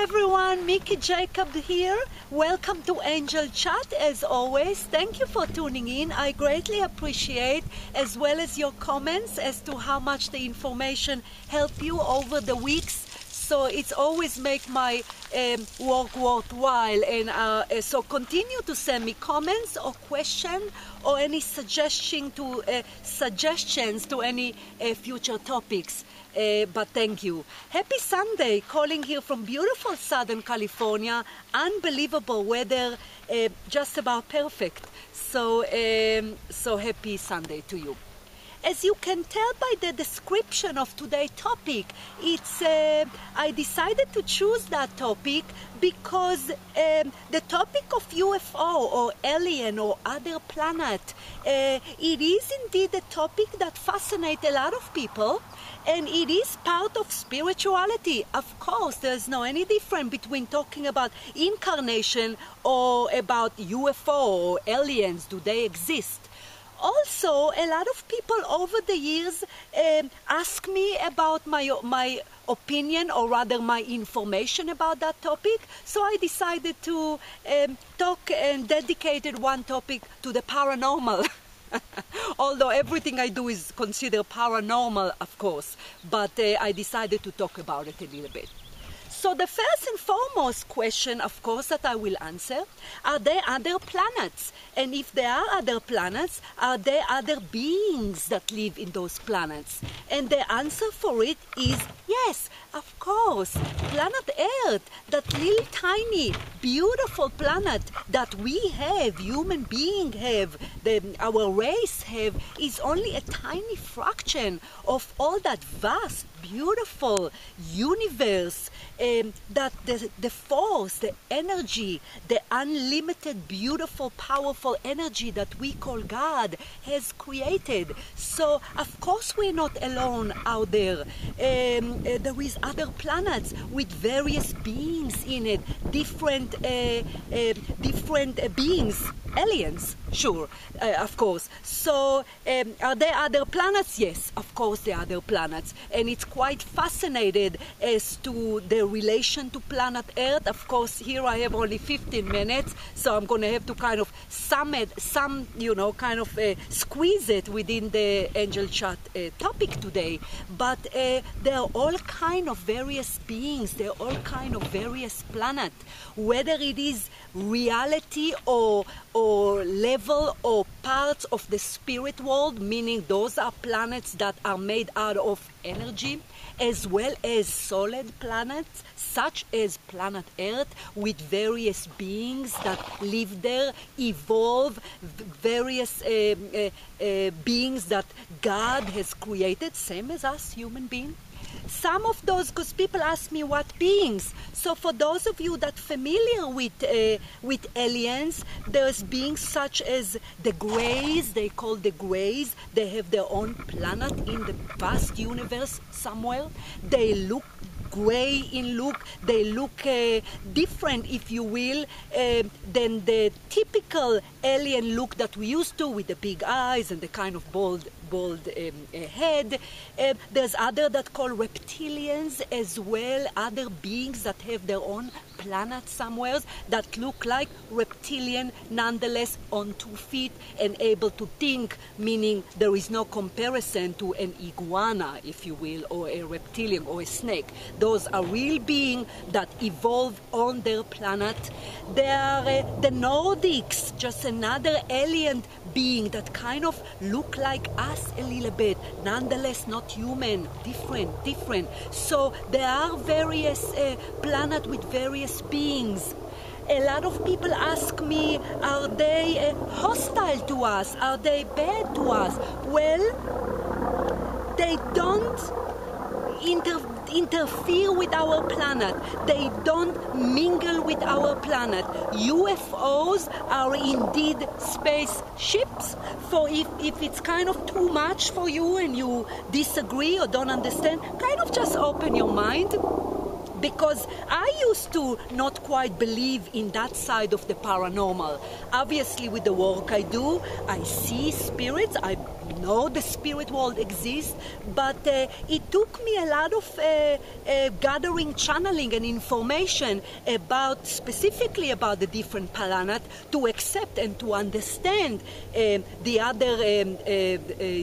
everyone, Miki Jacob here. Welcome to Angel Chat as always. Thank you for tuning in. I greatly appreciate, as well as your comments as to how much the information helped you over the weeks. So it's always make my work worthwhile, and so continue to send me comments or questions or any suggestions to any future topics. But thank you. Happy Sunday, calling here from beautiful Southern California. Unbelievable weather, just about perfect. So happy Sunday to you. As you can tell by the description of today's topic, I decided to choose that topic because the topic of UFO or alien or other planet, it is indeed a topic that fascinates a lot of people, and it is part of spirituality. Of course, there's no any difference between talking about incarnation or about UFO or aliens. Do they exist? Also, a lot of people over the years ask me about my opinion, or rather my information about that topic. So I decided to talk and dedicated one topic to the paranormal. Although everything I do is considered paranormal, of course, but I decided to talk about it a little bit. So the first and foremost question, of course, that I will answer, are there other planets? And if there are other planets, are there other beings that live in those planets? And the answer for it is yes, of course. Planet Earth, that little tiny, beautiful planet that we have, human beings have, our race have, is only a tiny fraction of all that vast, beautiful universe that the force, the energy, the unlimited, beautiful, powerful energy that we call God has created. So, of course, we're not alone out there. There is other planets with various beings in it, different beings, aliens, sure, of course. So, are there other planets? Yes, of course, there are other planets, and it's quite fascinated as to the relation to planet Earth. Of course, here I have only 15 minutes, so I'm going to have to kind of squeeze it within the Angel Chat topic today. But there are all kind of various beings, there are all kind of various planets, whether it is reality or level or parts of the spirit world, meaning those are planets that are made out of energy, as well as solid planets such as planet Earth, with various beings that live there, evolve, various beings that God has created, same as us human beings. Some of those, because people ask me what beings. So for those of you that familiar with aliens, there's beings such as the Greys. They call the Greys. They have their own planet in the vast universe somewhere. They look gray in look. They look different, if you will, than the typical alien look that we used to, with the big eyes and the kind of bald head. There's other that call reptilians as well, other beings that have their own planet somewhere that look like reptilian, nonetheless on 2 feet and able to think, meaning there is no comparison to an iguana, if you will, or a reptilian or a snake. Those are real beings that evolve on their planet. There are the Nordics, just another alien being that kind of look like us a little bit, nonetheless not human, different. So there are various planets with various beings. A lot of people ask me, are they hostile to us? Are they bad to us? Well, they don't interfere with our planet. They don't mingle with our planet. UFOs are indeed spaceships. For if it's kind of too much for you and you disagree or don't understand, kind of just open your mind. Because I used to not quite believe in that side of the paranormal. Obviously, with the work I do, I see spirits. I know the spirit world exists, but it took me a lot of gathering, channeling, and information about, specifically about the different planets, to accept and to understand the other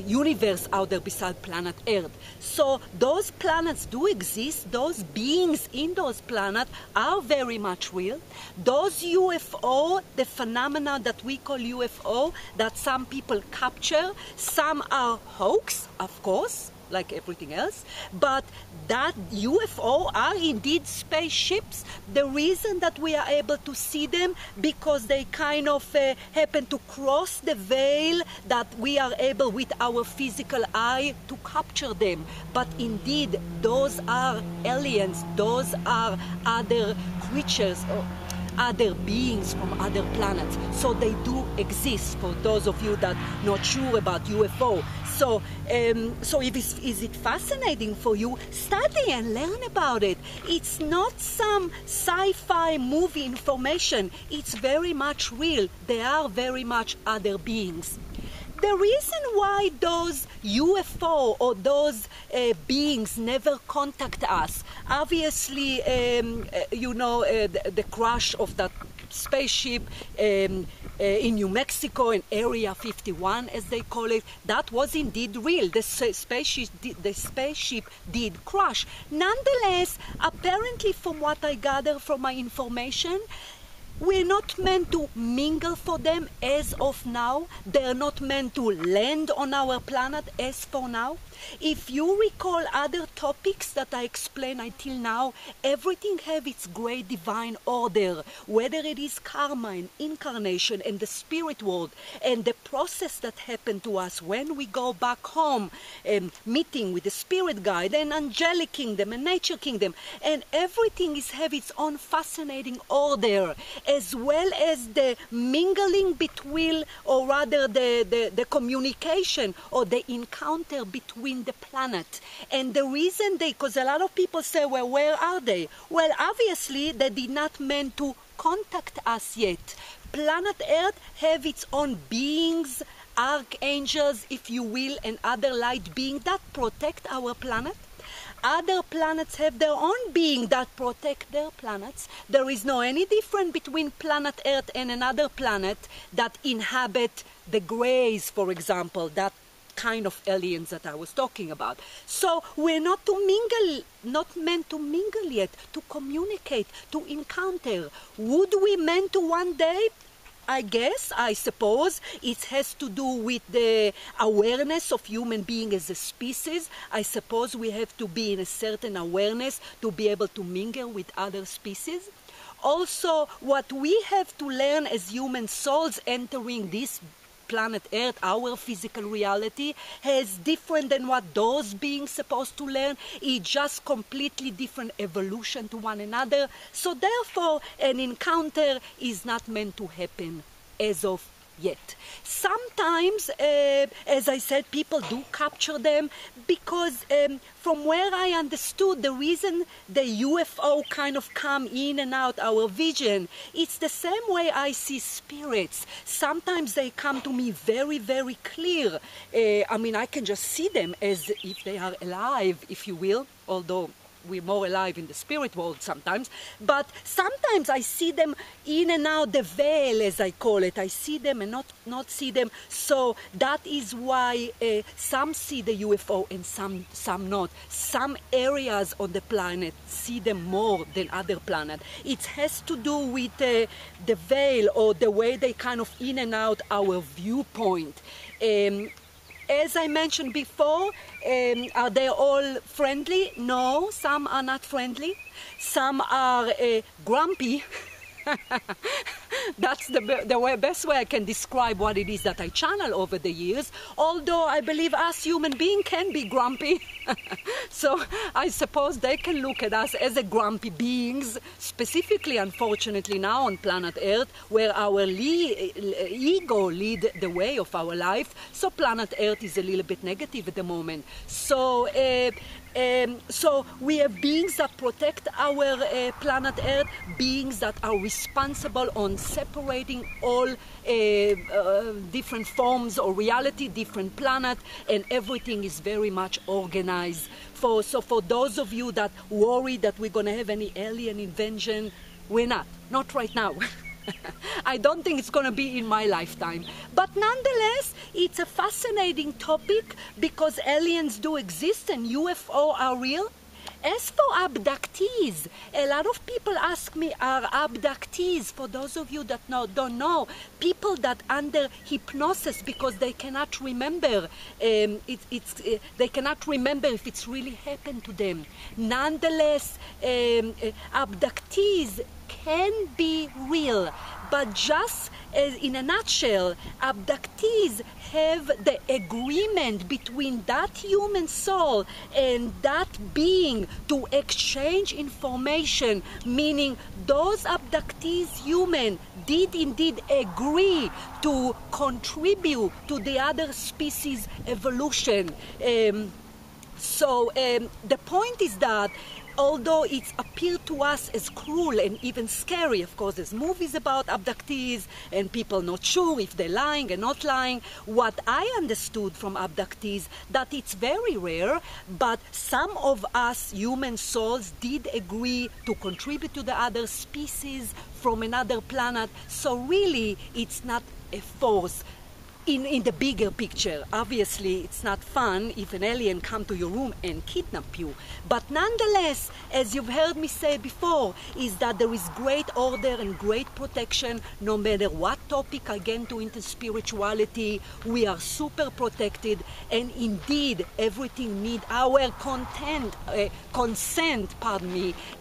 universe out there beside planet Earth. So those planets do exist. Those beings in those planets are very much real. Those UFO, the phenomena that we call UFO, that some people capture, some are hoax, of course, like everything else, but that UFO are indeed spaceships. The reason that we are able to see them, because they kind of happen to cross the veil that we are able with our physical eye to capture them. But indeed, those are aliens, those are other creatures, or other beings from other planets. So they do exist, for those of you that are not sure about UFO. So is it fascinating for you? Study and learn about it. It's not some sci-fi movie information. It's very much real. They are very much other beings. The reason why those UFO or those beings never contact us, obviously, the crash of that spaceship in New Mexico, in Area 51, as they call it, that was indeed real. The spaceship did crash. Nonetheless, apparently, from what I gather from my information, we're not meant to mingle for them as of now. They're not meant to land on our planet as for now. If you recall other topics that I explained until now, everything have its great divine order, whether it is karma and incarnation and the spirit world and the process that happened to us when we go back home, meeting with the spirit guide and angelic kingdom and nature kingdom, and everything is have its own fascinating order, as well as the mingling between, or rather the communication or the encounter between the planet. And the reason because a lot of people say, well, where are they? Well, obviously they did not meant to contact us yet. Planet Earth have its own beings, archangels, if you will, and other light beings that protect our planet. Other planets have their own being that protect their planets. There is no any difference between planet Earth and another planet that inhabit the grays, for example, that kind of aliens that I was talking about. So we're not meant to mingle yet, to communicate, to encounter. Would we meant to one day? I suppose it has to do with the awareness of human being as a species. I suppose we have to be in a certain awareness to be able to mingle with other species. Also, what we have to learn as human souls entering this planet Earth, our physical reality, is different than what those beings supposed to learn. It's just completely different evolution to one another. So therefore, an encounter is not meant to happen as of yet. Sometimes, as I said, people do capture them because from where I understood, the reason the UFO kind of come in and out our vision, it's the same way I see spirits. Sometimes they come to me very, very clear. I can just see them as if they are alive, if you will, although we're more alive in the spirit world sometimes, but sometimes I see them in and out the veil, as I call it. I see them and not see them. So that is why some see the UFO and some not. Some areas on the planet see them more than other planets. It has to do with the veil, or the way they kind of in and out our viewpoint. As I mentioned before, are they all friendly? No, some are not friendly. Some are grumpy. That's the best way I can describe what it is that I channel over the years, although I believe us human beings can be grumpy. So I suppose they can look at us as a grumpy beings, specifically, unfortunately, now on planet Earth, where our ego lead the way of our life. So planet Earth is a little bit negative at the moment. So So we have beings that protect our planet Earth, beings that are responsible on separating all different forms of reality, different planet, and everything is very much organized. So for those of you that worry that we're going to have any alien invasion, we're not right now. I don't think it's going to be in my lifetime. But nonetheless, it's a fascinating topic because aliens do exist and UFO are real. As for abductees, a lot of people ask me, are abductees, for those of you that don't know, people that under hypnosis because they cannot remember, they cannot remember if it's really happened to them. Nonetheless, abductees can be real, but just as in a nutshell, abductees have the agreement between that human soul and that being to exchange information, meaning those abductees human did indeed agree to contribute to the other species evolution. So the point is that although it's appeared to us as cruel and even scary, of course, there's movies about abductees and people not sure if they're lying and not lying. What I understood from abductees, that it's very rare, but some of us human souls did agree to contribute to the other species from another planet. So really, it's not a force. In the bigger picture, obviously, it's not fun if an alien come to your room and kidnap you. But nonetheless, as you've heard me say before, is that there is great order and great protection no matter what topic I get into spirituality. We are super protected, and indeed, everything need our consent,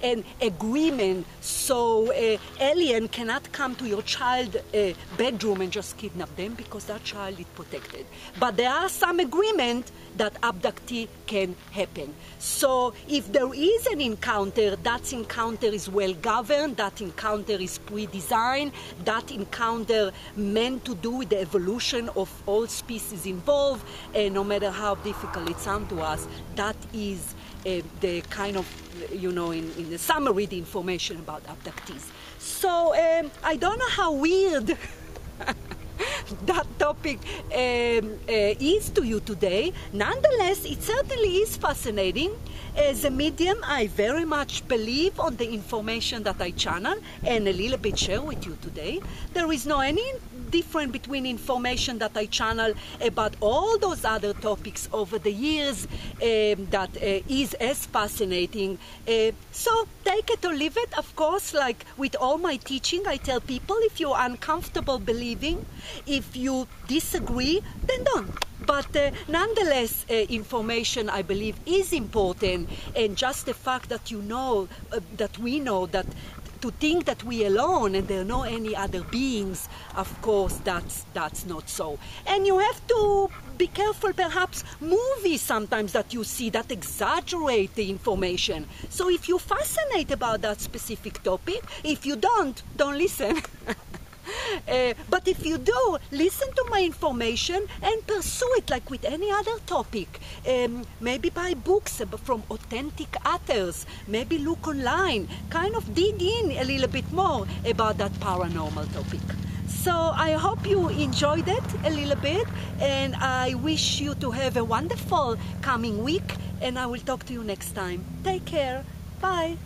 and agreement. So alien cannot come to your child bedroom and just kidnap them because that child is protected. But there are some agreement that abductee can happen. So if there is an encounter, that encounter is well governed, that encounter is pre-designed, that encounter meant to do with the evolution of all species involved, and no matter how difficult it sounds to us, that is the kind of, in the summary, the information about abductees. So I don't know how weird that topic is to you today. Nonetheless, it certainly is fascinating. As a medium, I very much believe on the information that I channel and a little bit share with you today. There is no any difference between information that I channel about all those other topics over the years that is as fascinating. So take it or leave it. Of course, like with all my teaching, I tell people, if you're uncomfortable believing, if you disagree, then don't. But nonetheless, information, I believe, is important, and just the fact that that we know that to think that we alone and there are no any other beings, of course, that's not so. And you have to be careful, perhaps, movies sometimes that you see that exaggerate the information. So if you're fascinated about that specific topic, if you don't listen. But if you do, listen to my information and pursue it like with any other topic. Maybe buy books from authentic authors. Maybe look online. Kind of dig in a little bit more about that paranormal topic. So I hope you enjoyed it a little bit, and I wish you to have a wonderful coming week, and I will talk to you next time. Take care. Bye.